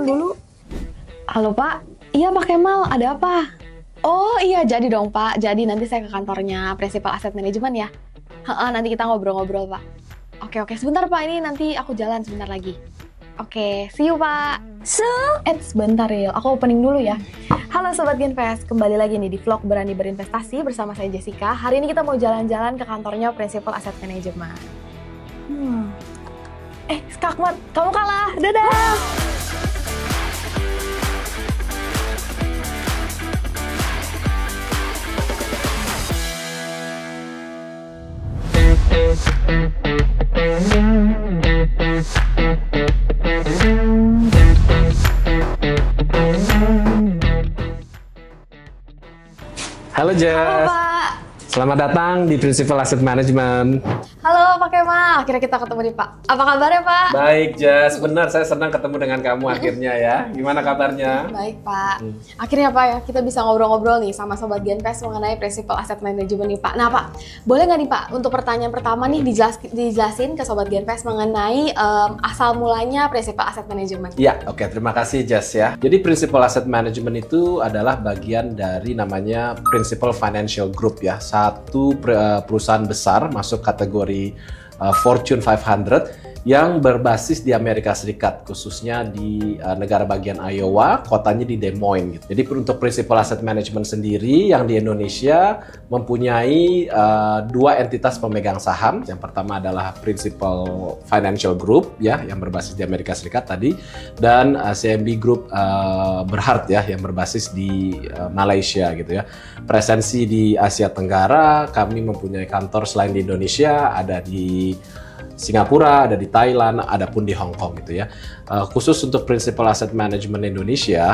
dulu. Halo Pak, iya Pak Kemal, ada apa? Oh iya, jadi dong Pak. Jadi nanti saya ke kantornya Principal Asset Management ya. Nanti kita ngobrol-ngobrol Pak. Oke, sebentar Pak, ini nanti aku jalan sebentar lagi. Oke, see you Pak. Sebentar Ril, aku opening dulu ya. Halo Sobat Genvest, kembali lagi nih di vlog Berani Berinvestasi bersama saya Jessica. Hari ini kita mau jalan-jalan ke kantornya Principal Asset Management. Skakmat, kamu kalah. Dadah! Halo Jess. Halo Pak. Selamat datang di Principal Asset Management. Halo Pak Kemal, akhirnya kita ketemu nih Pak. Apa kabarnya Pak? Baik Jess, benar saya senang ketemu dengan kamu akhirnya ya. Gimana kabarnya? Baik Pak. Akhirnya Pak ya, kita bisa ngobrol-ngobrol nih sama Sobat Genvest mengenai Principal Asset Management nih Pak. Nah Pak, boleh nggak nih Pak, untuk pertanyaan pertama nih dijelasin ke Sobat Genvest mengenai asal mulanya Principal Asset Management? Iya, oke, terima kasih Jess ya. Jadi Principal Asset Management itu adalah bagian dari namanya Principal Financial Group ya. Satu perusahaan besar masuk kategori Fortune 500 yang berbasis di Amerika Serikat, khususnya di negara bagian Iowa, kotanya di Des Moines. Gitu. Jadi untuk Principal Asset Management sendiri yang di Indonesia mempunyai dua entitas pemegang saham. Yang pertama adalah Principal Financial Group ya, yang berbasis di Amerika Serikat tadi, dan CMB Group Berhad ya, yang berbasis di Malaysia gitu ya. Presensi di Asia Tenggara, kami mempunyai kantor selain di Indonesia, ada di Singapura, ada di Thailand, ada pun di Hong Kong gitu ya. Khusus untuk Principal Asset Management Indonesia,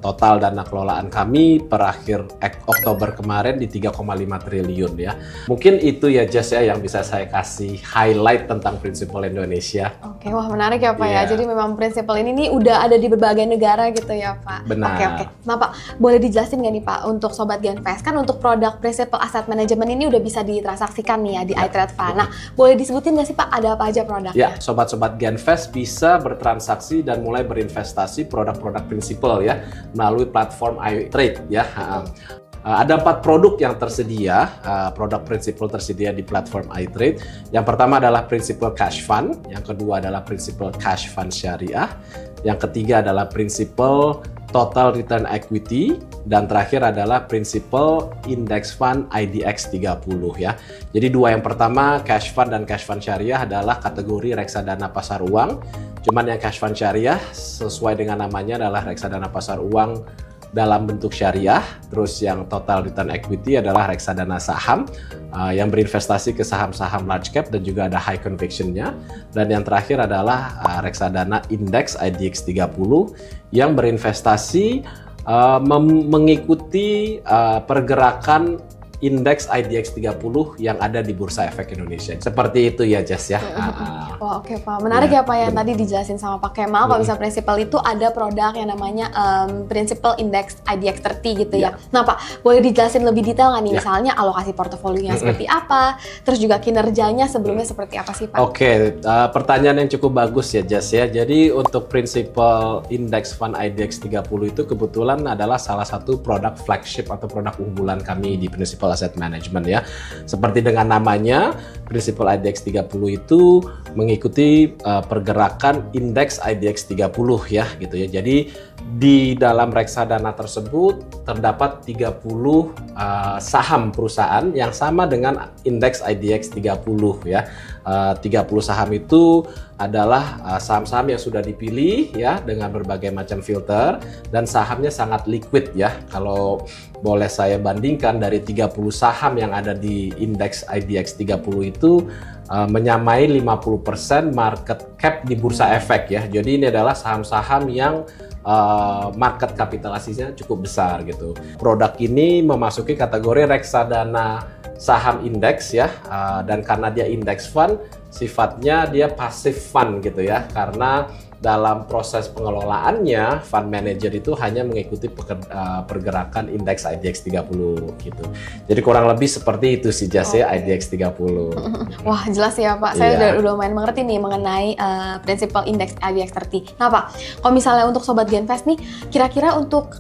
total dana kelolaan kami per akhir Oktober kemarin di 3,5 triliun ya. Mungkin itu ya Jess ya yang bisa saya kasih highlight tentang Principal Indonesia. Oke, wah menarik ya Pak ya. Yeah. Jadi memang Principal ini nih udah ada di berbagai negara gitu ya Pak. Benar. Oke. Nah Pak, boleh dijelasin nggak nih Pak untuk Sobat Genvest, kan untuk produk Principal Asset Management ini udah bisa ditransaksikan nih ya di iTrade Fund. Nah, boleh disebutin nggak sih Pak ada apa aja produknya? Ya, sobat-sobat Genvest bisa bertransaksi dan mulai berinvestasi produk-produk Principal ya melalui platform iTrade ya. Ada 4 produk yang tersedia, produk Principal tersedia di platform iTrade. Yang pertama adalah Principal Cash Fund, yang kedua adalah Principal Cash Fund Syariah, yang ketiga adalah Principal Total Return Equity, dan terakhir adalah Principal Index Fund IDX 30 ya. Jadi dua yang pertama, Cash Fund dan Cash Fund Syariah adalah kategori reksadana pasar uang. Cuman yang Cash Fund Syariah sesuai dengan namanya adalah reksadana pasar uang dalam bentuk syariah. Terus yang Total Return Equity adalah reksadana saham yang berinvestasi ke saham-saham large cap dan juga ada high conviction-nya. Dan yang terakhir adalah reksadana Index IDX 30 yang berinvestasi mengikuti pergerakan Indeks IDX 30 yang ada di Bursa Efek Indonesia. Seperti itu ya Jess ya. Wah oke Pak, menarik ya Pak yang tadi dijelasin sama Pak Kemal. Kalau bisa Principal itu ada produk yang namanya Principal Index IDX 30 gitu ya. Nah Pak, boleh dijelasin lebih detail nggak nih misalnya alokasi portofolionya seperti apa, terus juga kinerjanya sebelumnya seperti apa sih Pak? Oke, pertanyaan yang cukup bagus ya Jess ya. Jadi untuk Principal Index Fund IDX 30 itu kebetulan adalah salah satu produk flagship atau produk unggulan kami di Principal Asset Management ya. Seperti dengan namanya, Principal IDX 30 itu mengikuti pergerakan indeks IDX 30 ya gitu ya. Jadi di dalam reksadana tersebut terdapat 30 saham perusahaan yang sama dengan indeks IDX 30 ya. 30 saham itu adalah saham-saham yang sudah dipilih ya dengan berbagai macam filter dan sahamnya sangat liquid ya. Kalau boleh saya bandingkan dari 30 saham yang ada di indeks IDX 30 itu menyamai 50% market cap di Bursa Efek ya. Jadi ini adalah saham-saham yang market kapitalisasinya cukup besar gitu. Produk ini memasuki kategori reksadana saham indeks ya, dan karena dia index fund sifatnya dia passive fund gitu ya, karena dalam proses pengelolaannya fund manager itu hanya mengikuti pergerakan indeks IDX 30 gitu. Jadi kurang lebih seperti itu sih Jas ya, IDX 30. Wah, jelas ya Pak. Saya udah lumayan mengerti nih mengenai prinsipal indeks IDX 30. Nah Pak, kalau misalnya untuk Sobat Genvest nih, kira-kira untuk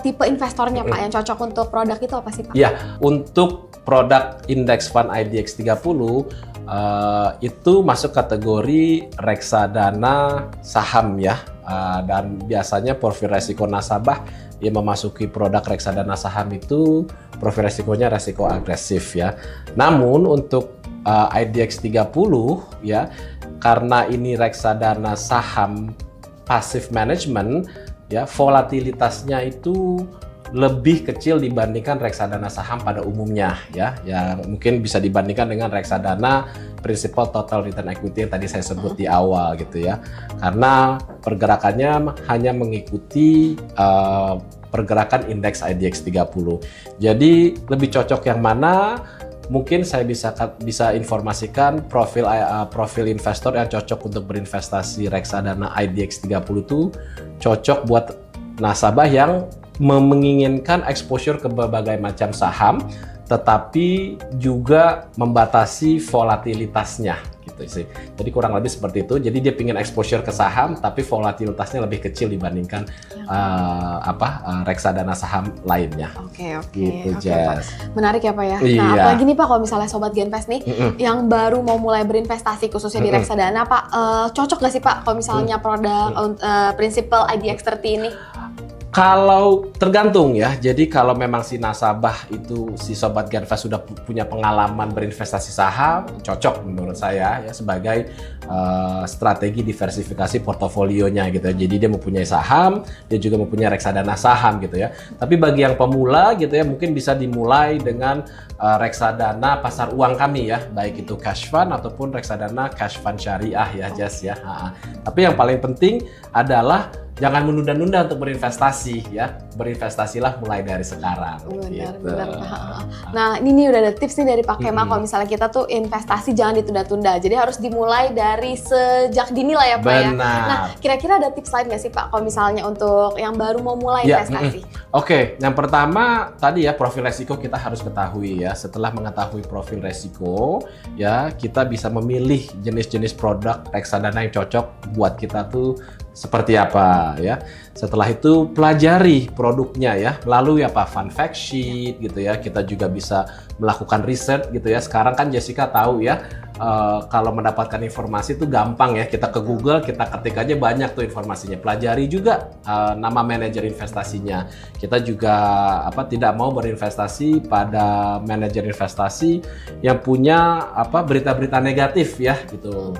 tipe investornya Pak yang cocok untuk produk itu apa sih Pak? Ya, untuk produk indeks fund IDX 30 itu masuk kategori reksadana saham ya, dan biasanya profil resiko nasabah yang memasuki produk reksadana saham itu profil resikonya resiko agresif ya. Namun untuk IDX 30 ya, karena ini reksadana saham passive management ya, volatilitasnya itu lebih kecil dibandingkan reksadana saham pada umumnya ya, yang mungkin bisa dibandingkan dengan reksadana prinsipal total return equity yang tadi saya sebut di awal gitu ya, karena pergerakannya hanya mengikuti pergerakan indeks IDX 30. Jadi lebih cocok yang mana? Mungkin saya bisa informasikan profil investor yang cocok untuk berinvestasi reksadana IDX 30 itu cocok buat nasabah yang menginginkan exposure ke berbagai macam saham, tetapi juga membatasi volatilitasnya gitu sih. Jadi kurang lebih seperti itu. Jadi dia ingin exposure ke saham, tapi volatilitasnya lebih kecil dibandingkan reksadana saham lainnya. Oke. Gitu, Pak. Menarik ya Pak ya. Iya. Nah apalagi nih Pak kalau misalnya Sobat Genvest nih yang baru mau mulai berinvestasi khususnya di reksadana Pak, cocok gak sih Pak kalau misalnya produk prinsipal IDX 30 ini? Kalau tergantung ya, jadi kalau memang si nasabah itu, si Sobat Genvest sudah punya pengalaman berinvestasi saham, cocok menurut saya ya sebagai strategi diversifikasi portofolionya gitu ya. Jadi dia mempunyai saham, dia juga mempunyai reksadana saham gitu ya. Tapi bagi yang pemula gitu ya, mungkin bisa dimulai dengan reksadana pasar uang kami ya, baik itu cash fund ataupun reksadana cash fund syariah ya Jas ya. Tapi yang paling penting adalah jangan menunda-nunda untuk berinvestasi ya, berinvestasilah mulai dari sekarang. Benar. Nah ini udah ada tips nih dari Pak Kemal kalau misalnya kita tuh investasi jangan ditunda-tunda, jadi harus dimulai dari sejak dini lah ya Pak ya. Nah kira-kira ada tips lain nggak sih Pak kalau misalnya untuk yang baru mau mulai investasi? Oke, yang pertama tadi ya profil resiko kita harus ketahui ya. Setelah mengetahui profil resiko ya, kita bisa memilih jenis-jenis produk reksadana yang cocok buat kita tuh seperti apa ya. Setelah itu pelajari produknya ya melalui fund fact sheet gitu ya. Kita juga bisa melakukan riset gitu ya. Sekarang kan Jessica tahu ya, kalau mendapatkan informasi itu gampang ya. Kita ke Google, kita ketik aja banyak tuh informasinya. Pelajari juga nama manajer investasinya. Kita juga tidak mau berinvestasi pada manajer investasi yang punya berita-berita negatif ya gitu.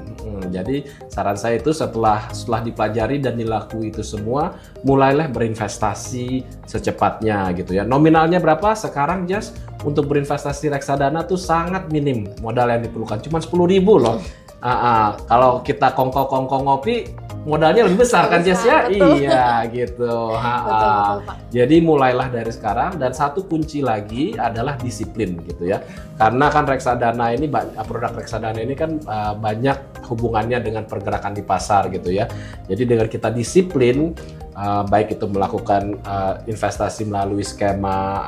Jadi saran saya itu setelah dipelajari dan dilakukan itu semua, mulailah berinvestasi secepatnya gitu ya. Nominalnya berapa sekarang Jas? Untuk berinvestasi reksadana tuh sangat minim modal yang diperlukan, cuma 10.000 loh. Kalau kita kongko ngopi, modalnya lebih besar kan Jas ya? Betul. Iya gitu. Betul, Pak. Jadi mulailah dari sekarang, dan satu kunci lagi adalah disiplin gitu ya. Karena kan reksadana ini, produk reksadana ini kan banyak hubungannya dengan pergerakan di pasar gitu ya. Jadi dengan kita disiplin, baik itu melakukan investasi melalui skema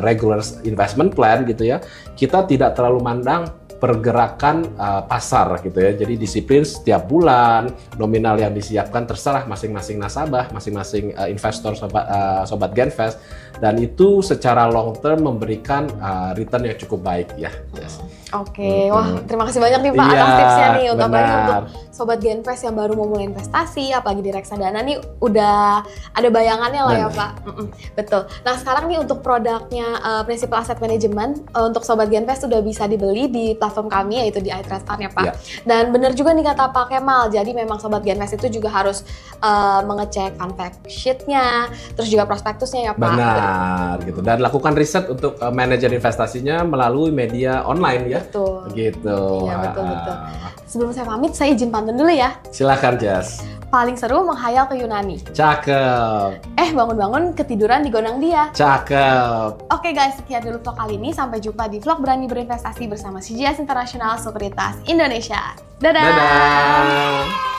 regular investment plan gitu ya, kita tidak terlalu mandang pergerakan pasar gitu ya. Jadi disiplin setiap bulan, nominal yang disiapkan terserah masing-masing nasabah, masing-masing investor Sobat Genvest, dan itu secara long term memberikan return yang cukup baik ya. Yes. Oke, wah terima kasih banyak nih Pak atas tipsnya nih untuk Sobat Genvest yang baru mau mulai investasi, apalagi di reksadana nih udah ada bayangannya lah ya Pak. Betul. Nah sekarang nih untuk produknya Principal Asset Management untuk Sobat Genvest sudah bisa dibeli di platform kami yaitu di iTrustan ya Pak. Dan benar juga nih kata Pak Kemal, jadi memang Sobat Genvest itu juga harus mengecek fund fact sheet-nya, terus juga prospektusnya ya Pak. Benar gitu. Dan lakukan riset untuk manajer investasinya melalui media online ya. Betul. Gitu. Iya betul. Sebelum saya pamit, saya izin pantun dulu ya. Silakan Jas. Paling seru menghayal ke Yunani. Cakep. Bangun-bangun ketiduran di gondang dia. Cakep. Oke guys, sekian dulu vlog kali ini. Sampai jumpa di vlog Berani Berinvestasi bersama CGS International Sekuritas Indonesia. Dadah! Dadah.